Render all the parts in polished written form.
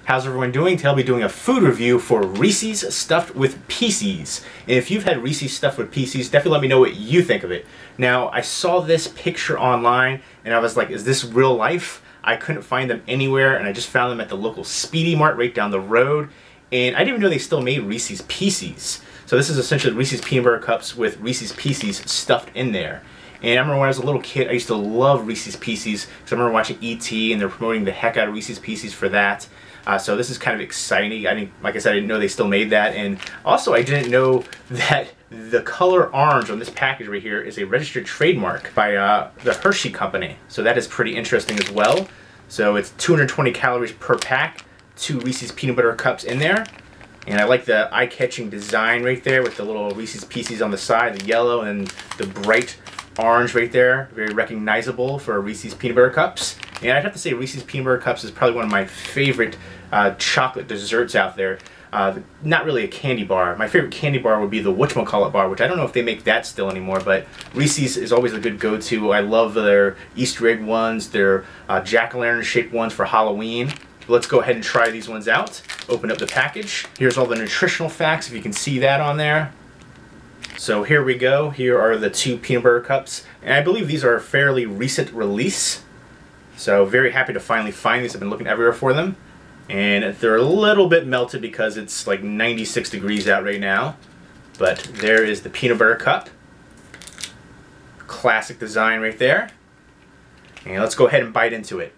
How's everyone doing? Today I'll be doing a food review for Reese's Stuffed with Pieces. And if you've had Reese's Stuffed with Pieces, definitely let me know what you think of it. Now, I saw this picture online and I was like, is this real life? I couldn't find them anywhere and I just found them at the local Speedy Mart right down the road. And I didn't even know they still made Reese's Pieces. So this is essentially Reese's Peanut Butter Cups with Reese's Pieces stuffed in there. And I remember when I was a little kid, I used to love Reese's Pieces because I remember watching E.T. and they're promoting the heck out of Reese's Pieces for that. So this is kind of exciting. Like I said, I didn't know they still made that. And also I didn't know that the color orange on this package right here is a registered trademark by the Hershey company. So that is pretty interesting as well. So it's 220 calories per pack, 2 Reese's Peanut Butter Cups in there. And I like the eye-catching design right there with the little Reese's Pieces on the side, the yellow and the bright orange right there. Very recognizable for Reese's Peanut Butter Cups. And I'd have to say Reese's Peanut Butter Cups is probably one of my favorite chocolate desserts out there. Not really a candy bar. My favorite candy bar would be the whatchamacallit bar, which I don't know if they make that still anymore, but Reese's is always a good go-to. I love their Easter egg ones, their jack-o'-lantern shaped ones for Halloween. Let's go ahead and try these ones out. Open up the package. Here's all the nutritional facts, if you can see that on there. So here we go. Here are the 2 peanut butter cups. And I believe these are a fairly recent release. So very happy to finally find these. I've been looking everywhere for them. And they're a little bit melted because it's like 96 degrees out right now. But there is the peanut butter cup. Classic design right there. And let's go ahead and bite into it.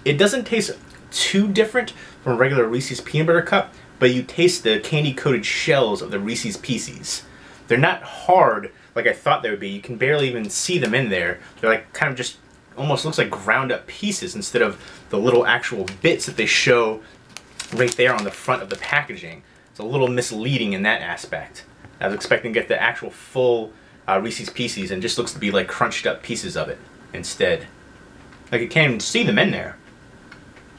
It doesn't taste too different from a regular Reese's Peanut Butter Cup, but you taste the candy-coated shells of the Reese's Pieces. They're not hard like I thought they would be. You can barely even see them in there. They're like kind of just almost looks like ground up pieces instead of the little actual bits that they show right there on the front of the packaging. It's a little misleading in that aspect. I was expecting to get the actual full Reese's Pieces and it just looks to be like crunched up pieces of it instead. Like you can't even see them in there.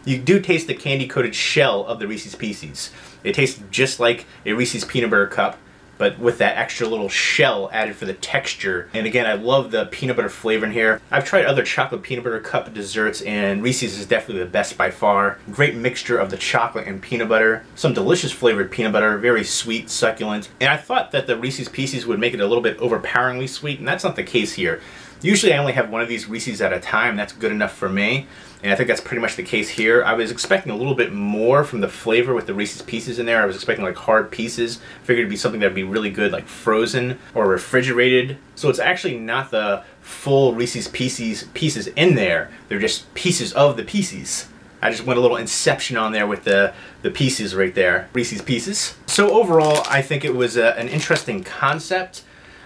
You do taste the candy-coated shell of the Reese's Pieces. It tastes just like a Reese's Peanut Butter Cup, but with that extra little shell added for the texture. And again, I love the peanut butter flavor in here. I've tried other chocolate peanut butter cup desserts, and Reese's is definitely the best by far. Great mixture of the chocolate and peanut butter. Some delicious flavored peanut butter, very sweet, succulent. And I thought that the Reese's Pieces would make it a little bit overpoweringly sweet, and that's not the case here. Usually I only have one of these Reese's at a time. That's good enough for me. And I think that's pretty much the case here. I was expecting a little bit more from the flavor with the Reese's Pieces in there. I was expecting like hard pieces. Figured it'd be something that'd be really good like frozen or refrigerated. So it's actually not the full Reese's pieces in there. They're just pieces of the pieces. I just went a little Inception on there with the pieces right there. Reese's Pieces. So overall, I think it was an interesting concept.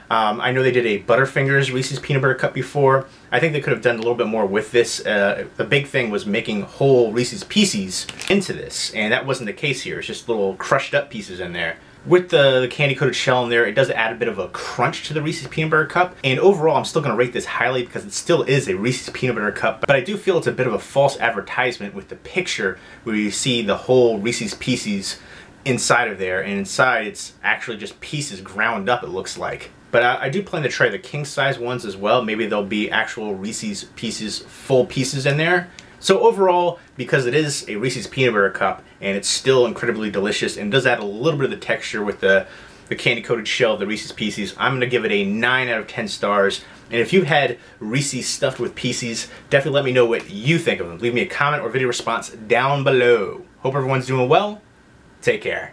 I know they did a Butterfingers Reese's Peanut Butter Cup before. I think they could have done a little bit more with this. The big thing was making whole Reese's Pieces into this, and that wasn't the case here. It's just little crushed up pieces in there. With the candy-coated shell in there, it does add a bit of a crunch to the Reese's Peanut Butter Cup. And overall, I'm still going to rate this highly because it still is a Reese's Peanut Butter Cup. But I do feel it's a bit of a false advertisement with the picture where you see the whole Reese's Pieces inside of there. And inside, it's actually just pieces ground up, it looks like. But I do plan to try the king size ones as well. Maybe there'll be actual Reese's Pieces, full pieces in there. So overall, because it is a Reese's Peanut Butter Cup and it's still incredibly delicious and does add a little bit of the texture with the candy-coated shell of the Reese's Pieces, I'm going to give it a 9 out of 10 stars. And if you've had Reese's Stuffed with Pieces, definitely let me know what you think of them. Leave me a comment or video response down below. Hope everyone's doing well. Take care.